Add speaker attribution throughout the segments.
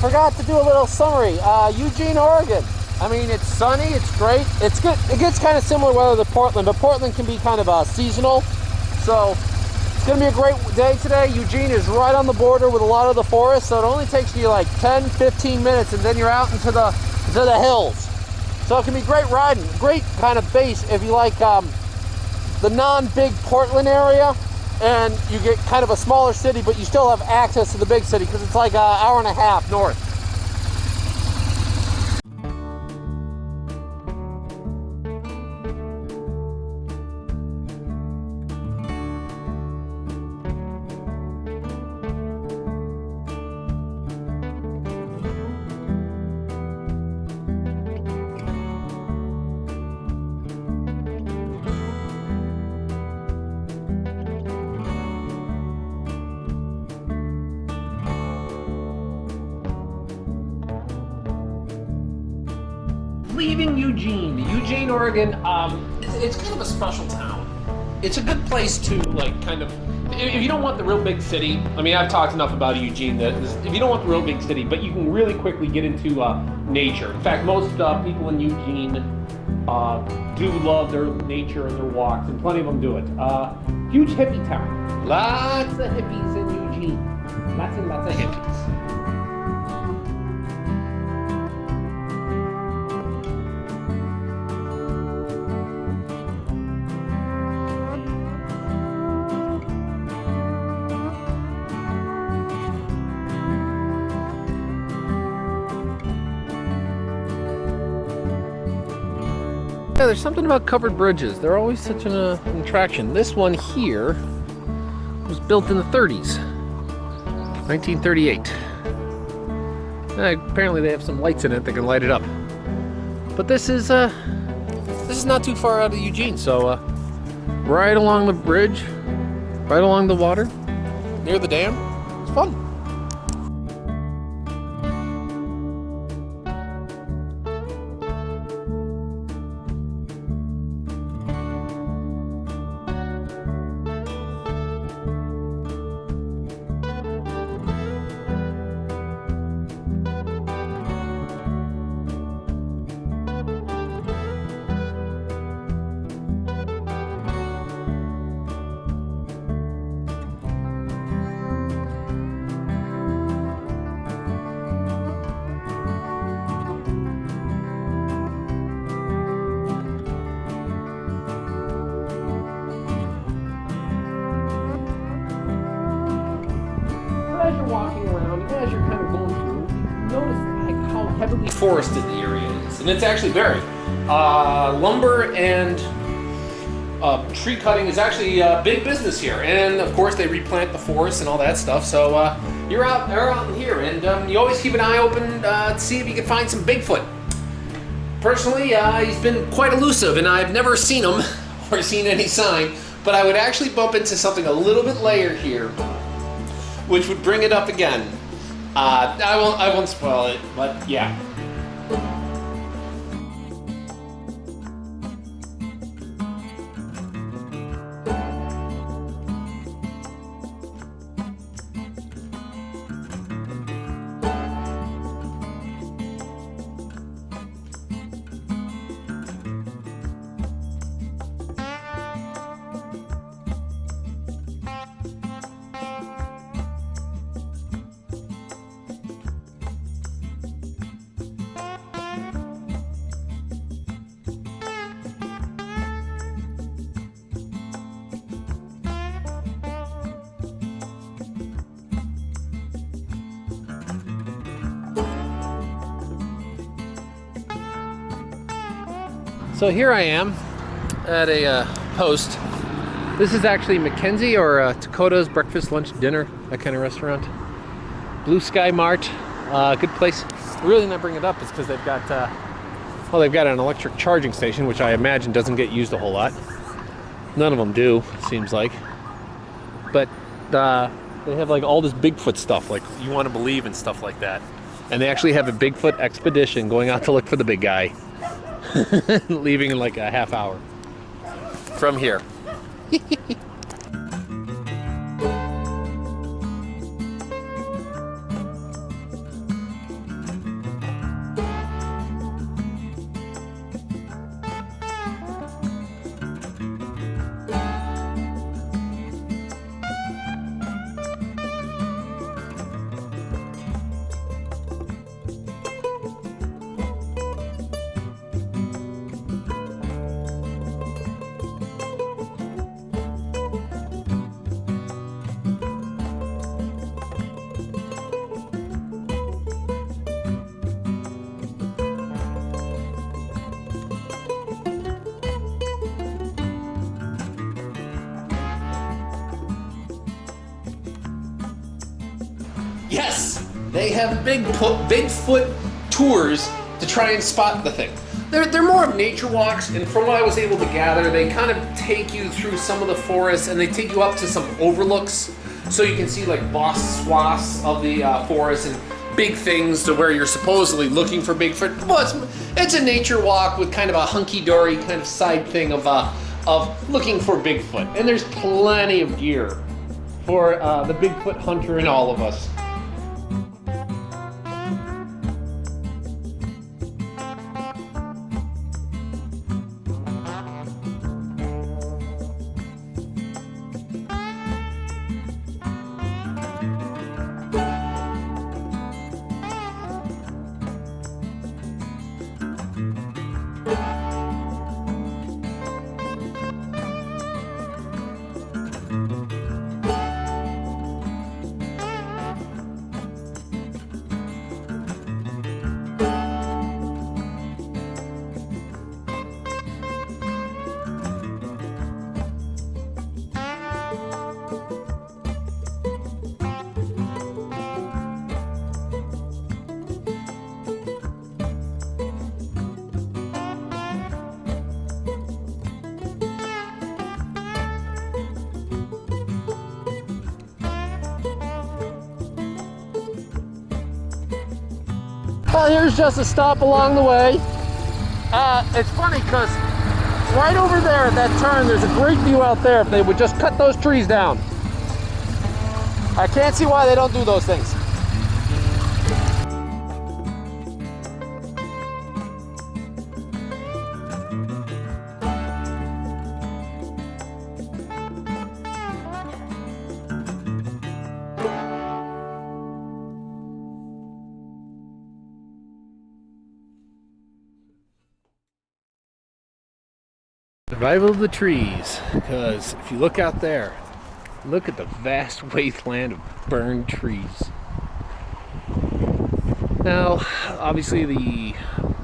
Speaker 1: forgot to do a little summary. Eugene, Oregon. I mean, it's sunny, it's great. It's good. It gets kind of similar weather to Portland, but Portland can be kind of seasonal. So it's going to be a great day today. Eugene is right on the border with a lot of the forest, so it only takes you like 10-15 minutes, and then you're out into the hills. So it can be great riding, great kind of base if you like the non-big Portland area, and you get kind of a smaller city, but you still have access to the big city because it's like an hour and a half north. Leaving Eugene, Oregon. It's kind of a special town. It's a good place to like kind of, if you don't want the real big city. I mean, I've talked enough about Eugene that if you don't want the real big city, but you can really quickly get into nature. In fact, most people in Eugene do love their nature and their walks, and plenty of them do it. Huge hippie town. Lots of hippies in Eugene. Lots and lots of hippies. Yeah, there's something about covered bridges. They're always such an attraction. This one here was built in the 30s, 1938. Apparently they have some lights in it that can light it up. But this is not too far out of Eugene, so right along the bridge, right along the water, near the dam. It's fun. As you're walking around and as you're kind of going through, you notice like how heavily forested the area is, and it's actually very lumber and tree cutting is actually big business here, and of course they replant the forest and all that stuff. So you're out in here, and you always keep an eye open to see if you can find some Bigfoot. Personally, he's been quite elusive, and I've never seen him or seen any sign, but I would actually bump into something a little bit later here, which would bring it up again. I won't spoil it, but yeah. So here I am at a post. This is actually Mackenzie or Dakota's breakfast, lunch, dinner, that kind of restaurant. Blue Sky Mart, good place. The reason I bring it up is because they've got, they've got an electric charging station, which I imagine doesn't get used a whole lot. None of them do, it seems like. But they have like all this Bigfoot stuff, like you want to believe and stuff like that. And they actually have a Bigfoot expedition going out to look for the big guy. Leaving in like a half hour from here. Yes, they have Bigfoot tours to try and spot the thing. They're more of nature walks, and from what I was able to gather, they kind of take you through some of the forest, and they take you up to some overlooks, so you can see like vast swaths of the forest and big things to where you're supposedly looking for Bigfoot. Well, it's a nature walk with kind of a hunky-dory kind of side thing of looking for Bigfoot, and there's plenty of gear for the Bigfoot hunter in all of us. Well, here's just a stop along the way. It's funny because right over there at that turn, there's a great view out there if they would just cut those trees down. I can't see why they don't do those things. Survival of the trees, because if you look out there, look at the vast wasteland of burned trees. Now, obviously the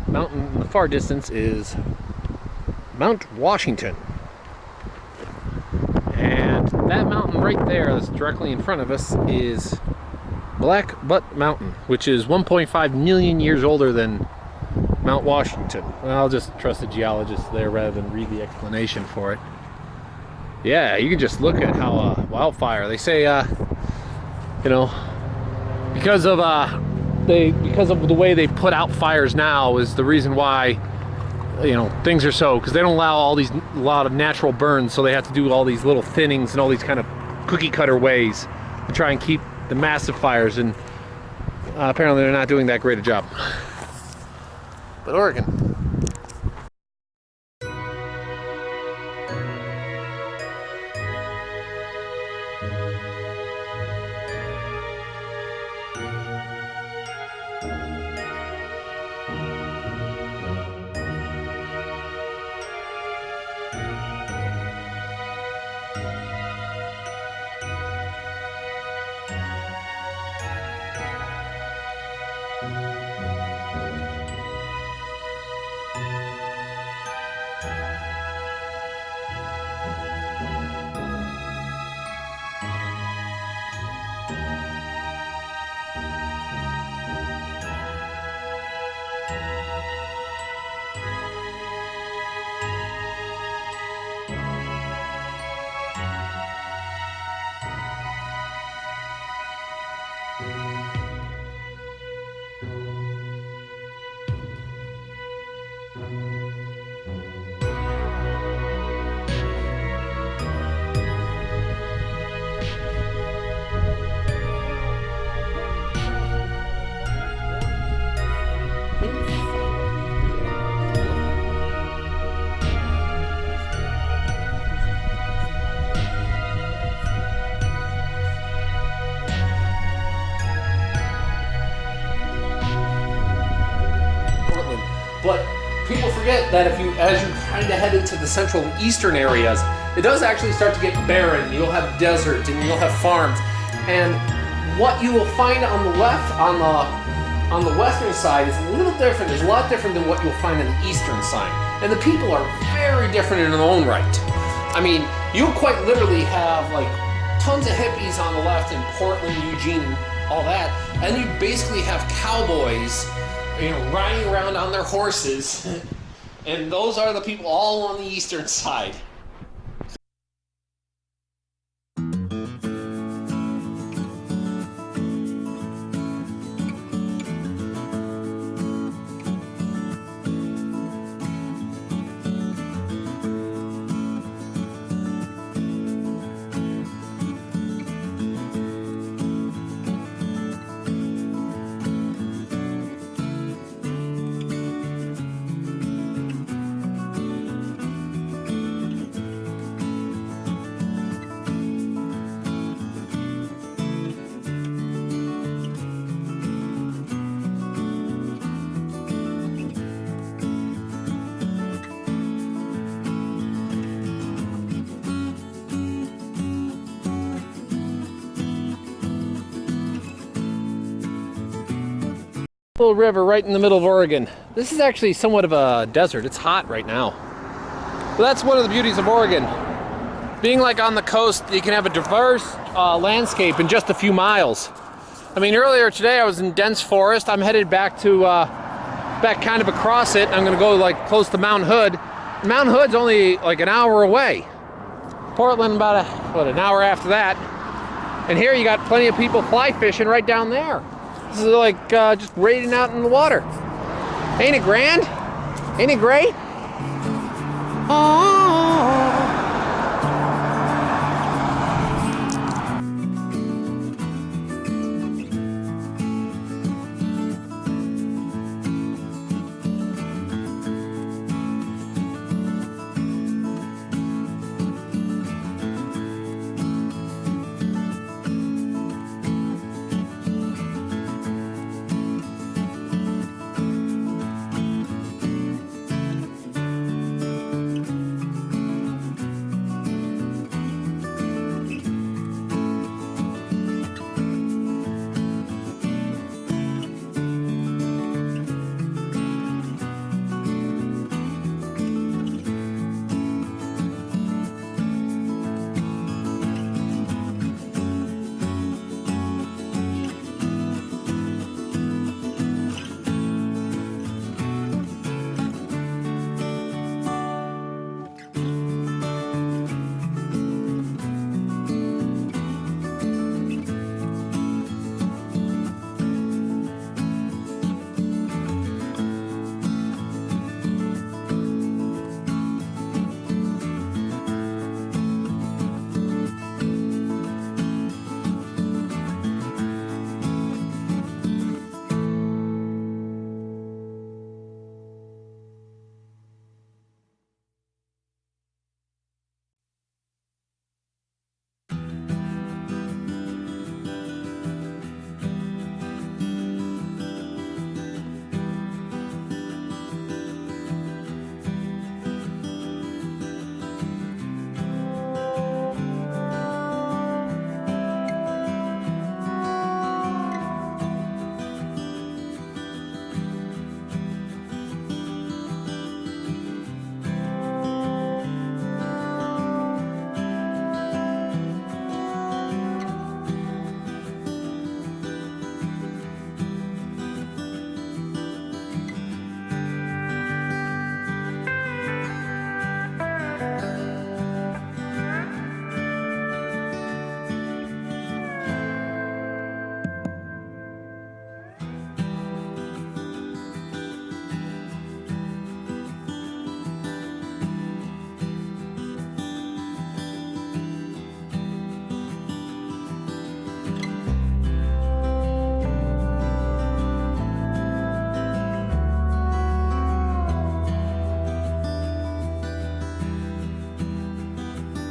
Speaker 1: mountain in the far distance is Mount Washington. And that mountain right there that's directly in front of us is Black Butte Mountain, which is 1.5 million years older than Mount Washington. Well, I'll just trust the geologist there rather than read the explanation for it. Yeah, you can just look at how wildfire. They say, you know, because of the way they put out fires now is the reason why, you know, things are so, because they don't allow a lot of natural burns, so they have to do all these little thinnings and all these kind of cookie cutter ways to try and keep the massive fires, and apparently they're not doing that great a job. But Oregon. But people forget that as you kind of head into the central and eastern areas, it does actually start to get barren. You'll have desert and you'll have farms. And what you will find on the left, on the western side is a little different. It's a lot different than what you'll find on the eastern side. And the people are very different in their own right. I mean, you'll quite literally have like tons of hippies on the left in Portland, Eugene, all that. And you basically have cowboys, you know, riding around on their horses. And those are the people all on the eastern side. Little river right in the middle of Oregon. This is actually somewhat of a desert. It's hot right now. But that's one of the beauties of Oregon. Being like on the coast, you can have a diverse landscape in just a few miles. I mean, earlier today I was in dense forest. I'm headed back to, back kind of across it. I'm gonna go like close to Mount Hood. Mount Hood's only like an hour away. Portland about an hour after that. And here you got plenty of people fly fishing right down there. This is like just wading out in the water. Ain't it grand? Ain't it great? Oh.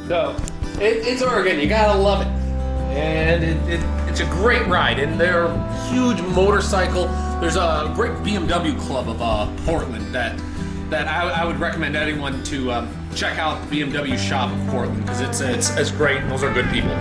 Speaker 1: So it's Oregon, you gotta love it. And it's a great ride, and they're a huge motorcycle. There's a great BMW club of Portland that I would recommend anyone to check out the BMW shop of Portland, because it's great, and those are good people.